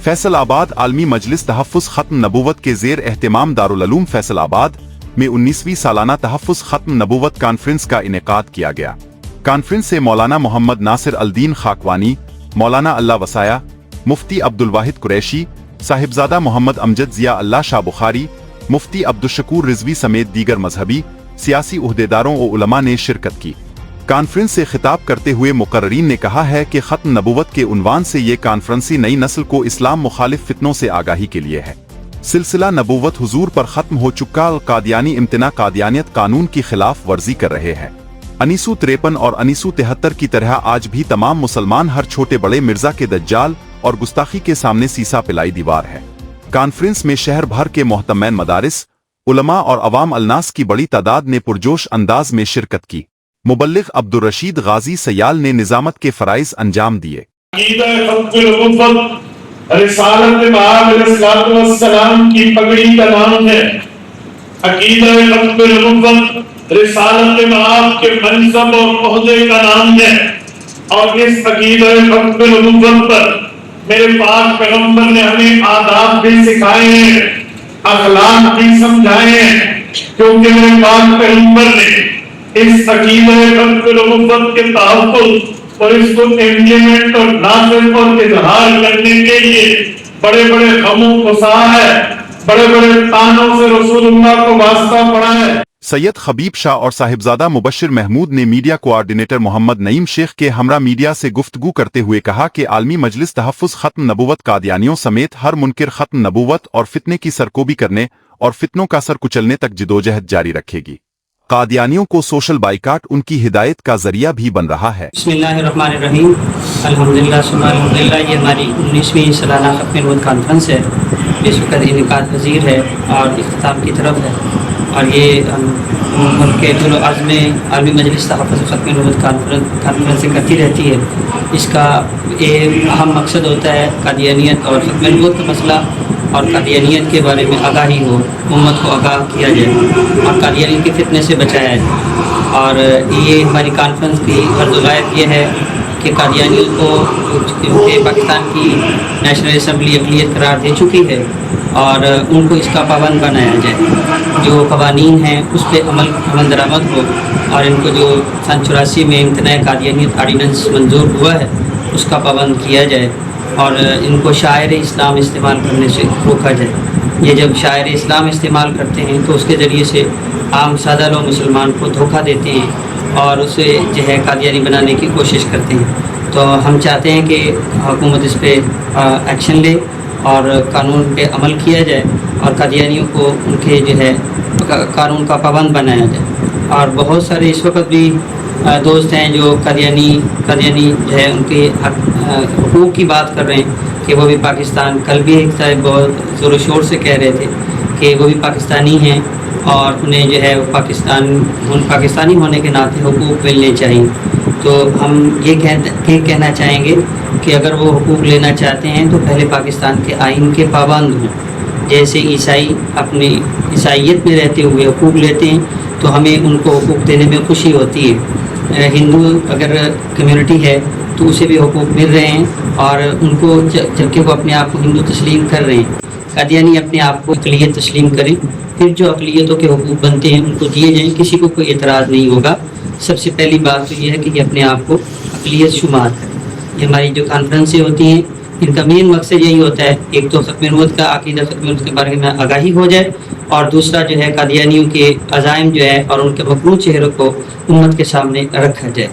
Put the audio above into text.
फैसल आबाद आलमी मजलिस तहफ़्फ़ुज़ ख़त्म नबूवत के ज़ेर एहतिमाम दारुल उलूम फैसल आबाद में 19वीं सालाना तहफ़्फ़ुज़ ख़त्म नबूवत कॉन्फ्रेंस का इनेकाद किया गया। कॉन्फ्रेंस से मौलाना मोहम्मद नासिर अल-दीन खाकवानी, मौलाना अल्लाह वसाया, मुफ्ती अब्दुल वाहिद कुरैशी, साहिबजादा मोहम्मद अमजद ज़िया अल्लाह शाह बुखारी, मुफ्ती अब्दुल रिजवी समेत दीगर मजहबी सियासी उहदेदारों और उलमा ने शिरकत की। कॉन्फ्रेंस से खिताब करते हुए मुकर्रिरीन ने कहा है कि ख़त्म नबूवत के उन्वान से ये कॉन्फ्रेंसी नई नस्ल को इस्लाम मुखालिफ फितनों से आगाही के लिए है। सिलसिला नबूवत हुजूर पर ख़त्म हो चुका कादियानी इम्तना कादियानियत कानून की खिलाफ वर्जी कर रहे हैं। 1953 और 1973 की तरह आज भी तमाम मुसलमान हर छोटे बड़े मिर्जा के दज्जाल और गुस्ताखी के सामने सीसा पिलाई दीवार है। कॉन्फ्रेंस में शहर भर के मोहतमैन मदारिस, उलमा और अवाम अलनास की बड़ी तादाद ने पुरजोश अंदाज में शिरकत की। मुबल्लिग अब्दुल रशीद गाजी सयाल ने निजामत के फराइज अंजाम दिए। रिसालत सलाम की पगड़ी का नाम है। रिसालत के मनसब और ओहदे का नाम है। और इस पर मेरे पाक पैगंबर ने हमें आदाब भी सिखाए हैं, अखलाक भी समझाए हैं, क्योंकि मेरे पाक पैगंबर ने इस के तहफ़्फ़ुज़ और इसको इम्प्लीमेंट और नाज़िल और इज़हार करने के लिए बड़े बड़े गमों को सहा है, बड़े बड़े तानों से रसूलुल्लाह को वास्ता पड़ा है। सैयद खबीब शाह और साहिबजादा मुबश्शिर महमूद ने मीडिया कोऑर्डिनेटर मोहम्मद नईम शेख के हमरा मीडिया से गुफ्तगू करते हुए कहा कि आलमी मजलिस तहफ़्फ़ुज़ ख़त्म नबूवत कादियानियों समेत हर मुनकिर ख़त्म नबूवत और फितने की सरकोबी करने और फितनों का सर कुचलने तक जिदोजहद जारी रखेगी। कादियानियों को सोशल बाइकाट उनकी हिदायत का जरिया भी बन रहा है। बिस्मिल्लाहिर्रहमानिर्रहीम, अल्हम्दुलिल्लाह सुम्मा अल्हम्दुलिल्लाह। ये हमारी 19वीं सालाना ख़त्म नबूवत कॉन्फ्रेंस है, इस वक्त इनेकाद पज़ीर है और इख्तिताम की तरफ है। और ये मुल्क के जुल आज़म आलमी मजलिस तहफ़्फ़ुज़ ख़त्म नबूवत कॉन्फ्रेंस करती रहती है। इसका एक अहम मकसद होता है कादियानियत और ख़त्म नबूवत का मसला और कादियानियत के बारे में आगाही हो, उम्मत को आगाह किया जाए और कादियानियत के फितने से बचाया जाए। और ये हमारी कॉन्फ्रेंस की गर्ज़-ओ-गायत ये है कि कादियानियों को पाकिस्तान की नेशनल असम्बली अक़लियत करार दे चुकी है और उनको इसका पाबंद बनाया जाए। जो क़वानीन हैं उस पर अमल दरामद हो और इनको जो सन 84 में इम्तनाए कादियानियत आर्डिनेंस मंजूर हुआ है उसका पाबंद किया जाए और इनको शायर इस्लाम इस्तेमाल करने से रोका जाए। ये जब शायर इस्लाम इस्तेमाल करते हैं तो उसके ज़रिए से आम सादा लोग मुसलमान को धोखा देते हैं और उसे जो है कादियानी बनाने की कोशिश करते हैं। तो हम चाहते हैं कि हुकूमत इस पर एक्शन ले और कानून पे अमल किया जाए और कादियानियों को उनके जो है कानून का पाबंद बनाया जाए। और बहुत सारे इस वक्त भी दोस्त हैं जो कादियानी जो है उनके हुकूक की बात कर रहे हैं कि वो भी पाकिस्तान, कल भी एक साहब बहुत ज़ोर शोर से कह रहे थे कि वो भी पाकिस्तानी हैं और उन्हें जो है पाकिस्तानी होने के नाते हुकूक मिलने चाहिए। तो हम ये कहना चाहेंगे कि अगर वो हुकूक लेना चाहते हैं तो पहले पाकिस्तान के आइन के पाबंद हों। जैसे ईसाई अपनी ईसाइयत में रहते हुए हुकूक लेते हैं तो हमें उनको हुकूक देने में खुशी होती है। हिंदू अगर कम्युनिटी है तो उसे भी हुकूक मिल रहे हैं और उनको जबकि वो अपने आप को हिंदू तस्लीम कर रहे हैं। कादियानी अपने आप को अक़लियत तस्लीम करें, फिर जो अक़लियतों के हुकूक बनते हैं उनको दिए जाएँ, किसी को कोई एतराज़ नहीं होगा। सबसे पहली बात तो ये है कि ये अपने आप को अक़लियत शुमार करें। ये हमारी जो कॉन्फ्रेंसें होती हैं इनका मेन मकसद यही होता है, एक तो ख़त्म नबूवत का अक़ीदा ख़त्म नबूवत के बारे में आगाही हो जाए और दूसरा जो है कादियानियों के अज़ाइम जो है और उनके मकरूह चेहरों को उम्मत के सामने रखा जाए।